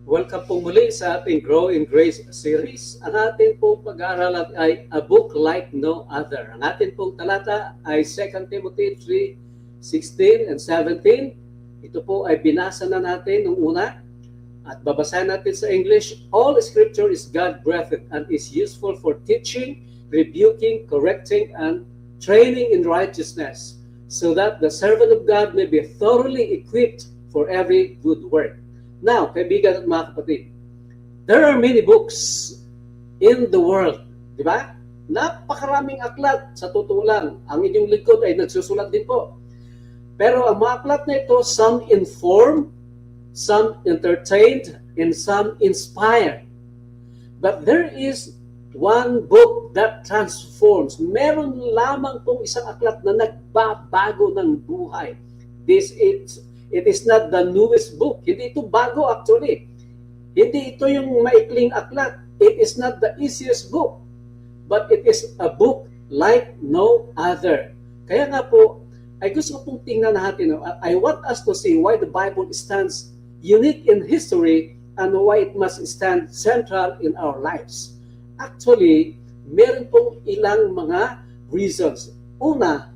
Welcome po muli sa ating Grow in Grace series. Ang ating pong pag-aaralan ay A Book Like No Other. Ang ating pong talata ay 2 Timothy 3:16 and 17. Ito po ay binasa na natin nung una at babasahin natin sa English. All Scripture is God-breathed and is useful for teaching, rebuking, correcting, and training in righteousness, so that the servant of God may be thoroughly equipped for every good work. Now, kaibigan at mga kapatid, there are many books in the world, di ba? Napakaraming aklat, sa totoo lang. Ang inyong likod ay nagsusulat din po. Pero ang mga aklat na ito, some inform, some entertained, and some inspire. But there is one book that transforms. Meron lamang pong isang aklat na nagbabago ng buhay. It is not the newest book. Hindi ito bago actually. Hindi ito yung maikling aklat. It is not the easiest book. But it is a book like no other. Kaya nga po, ay gusto pong tingnan natin. I want us to see why the Bible stands unique in history and why it must stand central in our lives. Actually, meron pong ilang mga reasons. Una,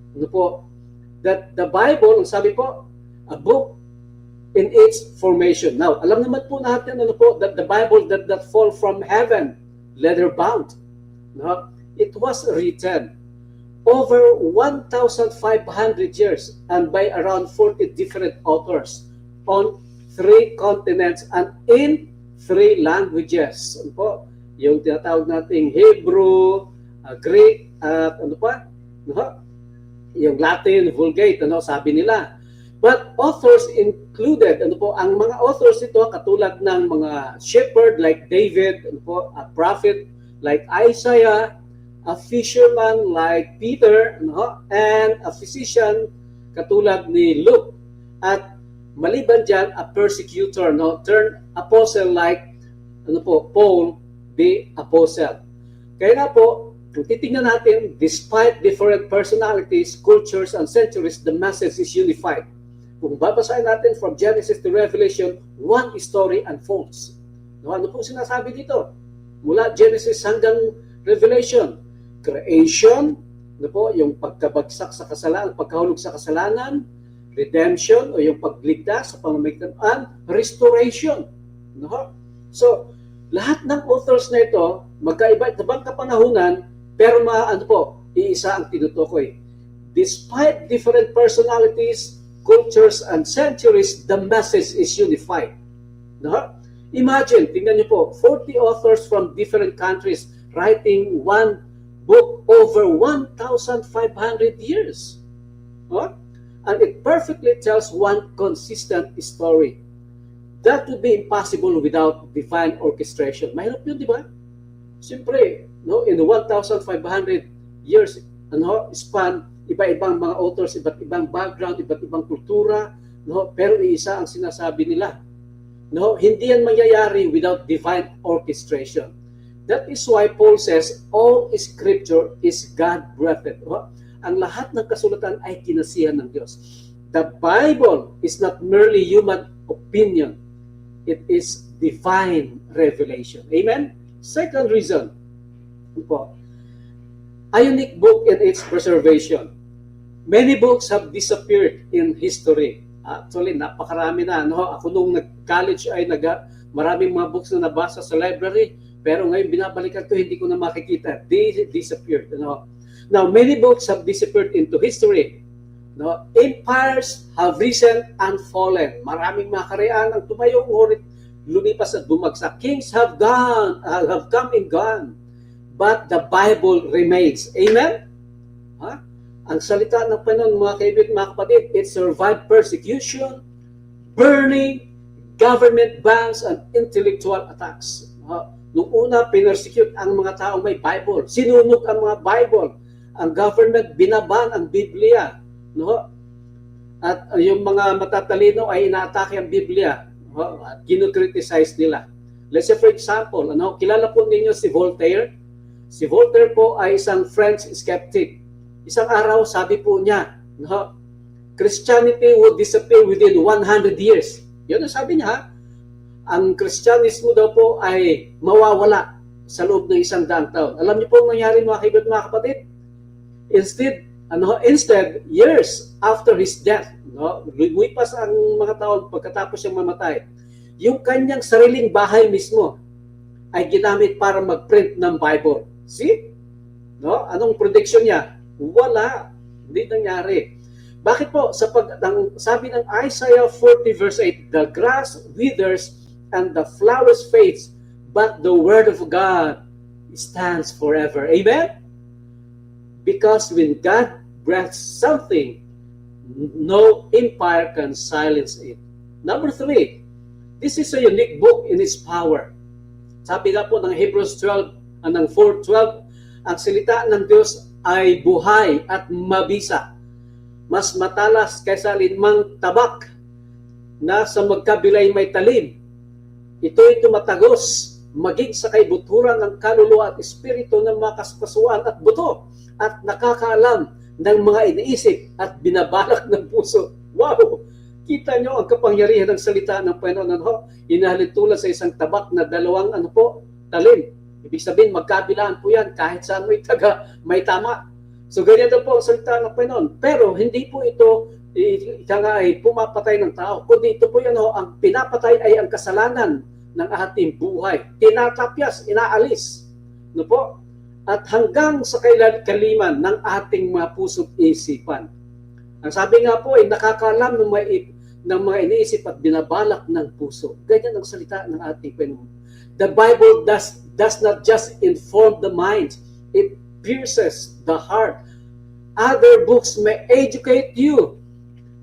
that the Bible, sabi po, a book in its formation. Now, alam naman po natin that the Bible did not fall from heaven, leather bound. No? It was written over 1,500 years and by around 40 different authors on 3 continents and in 3 languages. Ano po? Yung tinatawag nating Hebrew, Greek, at yung Latin, Vulgate, sabi nila. But authors included, ang mga authors ito katulad ng mga shepherd like David, a prophet like Isaiah, a fisherman like Peter, and a physician katulad ni Luke. At maliban dyan, a persecutor, turned apostle like Paul the Apostle. Kaya nga po, kung titingnan natin, despite different personalities, cultures, and centuries, the message is unified. Kung babasahin natin from Genesis to Revelation, one story unfolds. Ano po sinasabi dito? Mula Genesis hanggang Revelation, creation, yung pagkabagsak sa kasalanan, pagkahulog sa kasalanan, redemption, o yung pagligtas sa pamamagitan, and restoration. So, lahat ng authors na ito, magkaiba-ibang kapanahunan, pero iisa ang tinutukoy. Despite different personalities, cultures, and centuries, the message is unified. Imagine, tingnan niyo po, 40 authors from different countries writing one book over 1,500 years. And it perfectly tells one consistent story. That would be impossible without divine orchestration. Mahirap yun, di ba? Siyempre, in the 1,500 years span, iba-ibang mga authors, iba't ibang background, iba't ibang kultura, pero iisa ang sinasabi nila. Hindi yan mangyayari without divine orchestration. That is why Paul says, all Scripture is God-breathed. Ang lahat ng kasulatan ay kinasihan ng Diyos. The Bible is not merely human opinion. It is divine revelation. Amen? Second reason, a unique book in its preservation. Many books have disappeared in history. Actually, napakarami na. Ako nung nag-college ay maraming mga books na nabasa sa library, pero ngayon binabalikan ko, hindi ko na makikita. They disappeared. Now, many books have disappeared into history. Empires have risen and fallen. Maraming mga karean ang tumayo, ngunit lumipas at bumagsak. Kings have come and gone. But the Bible remains. Amen? Ang salita ng Panginoon, mga kaibigan, mga kapatid, it survived persecution, burning, government bans, and intellectual attacks. Noong una, pinersecute ang mga taong may Bible. Sinunog ang mga Bible. Ang government binaban ang Biblia. At yung mga matatalino ay inaatake ang Biblia. At ginukriticize nila. Let's say for example, kilala po ninyo si Voltaire. Si Voltaire po ay isang French skeptic. Isang araw, sabi po niya, Christianity would disappear within 100 years. Yun ang sabi niya. ang Kristyanismo daw po ay mawawala sa loob ng 100 taon. Alam niyo po ang nangyari mga kaibigan, mga kapatid? Instead, years after his death, lumipas ang mga taon pagkatapos siyang mamatay, yung kanyang sariling bahay mismo ay ginamit para mag-print ng Bible. See? Anong prediction niya? Wala. Hindi nangyari. Bakit po? Sabi ng Isaiah 40 verse 8, the grass withers and the flowers fades, but the word of God stands forever. Amen? Because when God breathes something, no empire can silence it. Number 3, this is a unique book in its power. Sabi nga po ng Hebrews 12, ng 4:12, ang salita ng Diyos ay buhay at mabisa, mas matalas kaysa linmang tabak na sa magkabilay may talim. Ito'y tumatagos maging sa kaibuturan ng kaluluwa at espiritu ng mga kaspasuan at buto at nakakaalam ng mga iniisip at binabalak ng puso. Wow! Kita nyo ang kapangyarihan ng salita ng Panginoon. Inahalin tulad sa isang tabak na dalawang talim. Ibig sabihin, magkabilaan po yan kahit saan may tama. So ganyan daw po ang salita ng Panginoon. Pero hindi po ito ay pumapatay ng tao. Kundi ito po yan, ang pinapatay ay ang kasalanan ng ating buhay. Tinatapyas, inaalis. Po? At hanggang sa kaliman ng ating mga puso't isipan. Ang sabi nga po ay nakakaalam ng mga iniisip at binabalak ng puso. Ganyan ang salita ng ating Panginoon. The Bible does not just inform the mind, it pierces the heart. Other books may educate you,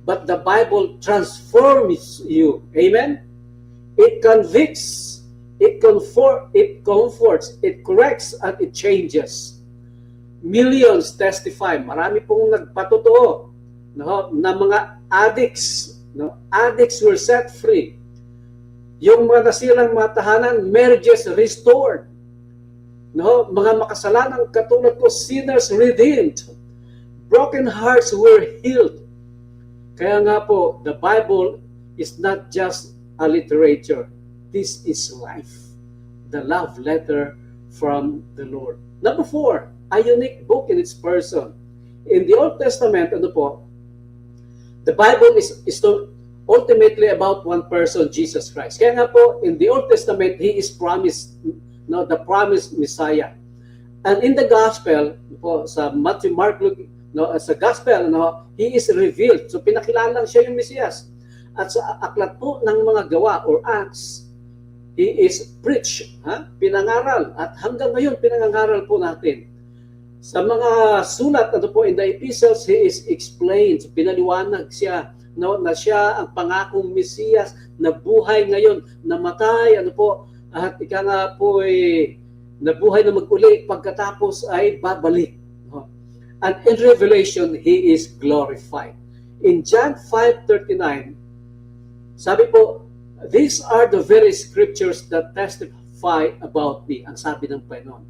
but the Bible transforms you. Amen? It convicts, it comforts, it corrects, and it changes. Millions testify. Marami pong nagpatotoo na mga addicts. Addicts were set free. Yung mga nasilang mga tahanan, marriages restored. Mga makasalanang katulad ko, sinners redeemed. Broken hearts were healed. Kaya nga po, the Bible is not just a literature. This is life. The love letter from the Lord. Number 4, a unique book in its person. In the Old Testament, the Bible is ultimately about one person, Jesus Christ. Kaya nga po, in the Old Testament, He is promised, the promised Messiah. And in the Gospel, sa Matthew, Mark, Luke, sa Gospel, He is revealed. So pinakilala siya yung Mesiyas. At sa aklat po ng mga gawa or Acts, He is preached, pinangaral. At hanggang ngayon, pinangaral po natin. Sa mga sulat, in the epistles, He is explained. Pinaliwanag siya, na siya ang pangakong Mesiyas na buhay ngayon, namatay, at ika nga po nabuhay na mag-uli pagkatapos ay babalik. And in Revelation, He is glorified. In John 5:39, sabi po, these are the very scriptures that testify about me, ang sabi ng Panginoon.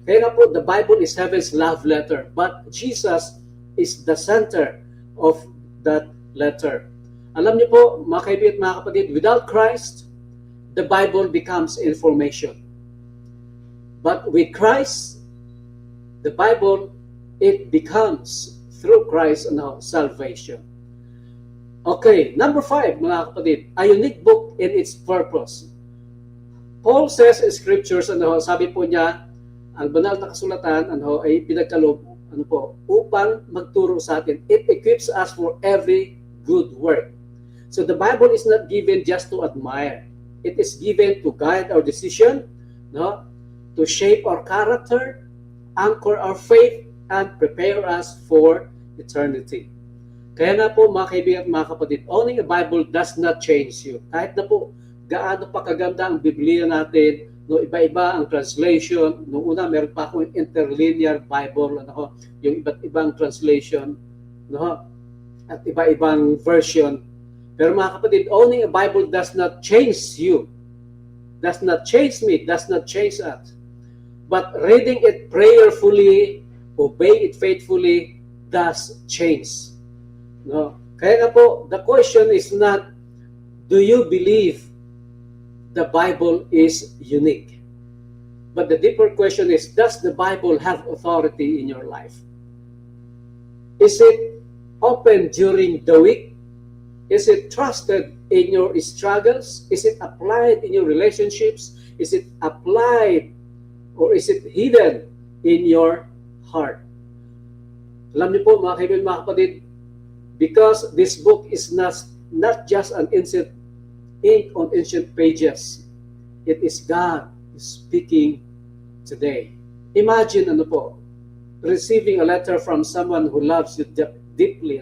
Kaya nga po, the Bible is heaven's love letter, but Jesus is the center of that letter. Alam niyo po, mga kaibigan, mga kapatid, without Christ, the Bible becomes information. But with Christ, the Bible, it becomes through Christ salvation. Okay, number 5, mga kapatid, a unique book in its purpose. Paul says in scriptures, sabi po niya, ang banal na kasulatan ay pinagkaloob upang magturo sa atin. It equips us for every good work. So the Bible is not given just to admire. It is given to guide our decision, to shape our character, anchor our faith, and prepare us for eternity. Kaya nga po, mga kaibigan at mga kapatid, owning a Bible does not change you. Kahit na po gaano pa kaganda ang Biblia natin, iba-iba ang translation. Noong una, meron pa akong interlinear Bible, yung iba't ibang translation, at iba-ibang version. Pero mga kapatid, owning a Bible does not change you, does not change me, does not change us. But reading it prayerfully, obey it faithfully, does change. Kaya nga po, the question is not, do you believe the Bible is unique. But the deeper question is, does the Bible have authority in your life? Is it open during the week? Is it trusted in your struggles? Is it applied in your relationships? Is it applied or is it hidden in your heart? Alam niyo po mga kaibigan, mga kapatid, because this book is not just an ancient ink on ancient pages. It is God speaking today. Imagine receiving a letter from someone who loves you deeply.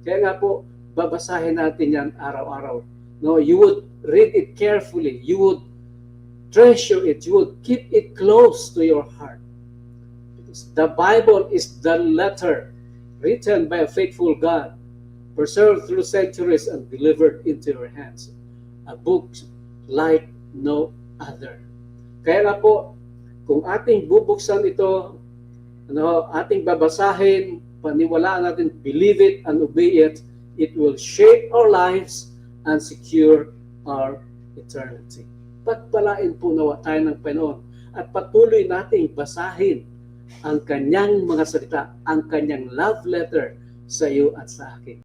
Kaya nga po, babasahin natin yan araw-araw. You would read it carefully. You would treasure it. You would keep it close to your heart. Because the Bible is the letter written by a faithful God, preserved through centuries and delivered into your hands. A book like no other. Kaya nga po, kung ating bubuksan ito, ating babasahin, paniwalaan natin, believe it and obey it, it will shape our lives and secure our eternity. Pagpalain po nawa tayo ng Panginoon at patuloy nating basahin ang kanyang mga salita, ang kanyang love letter sa iyo at sa akin.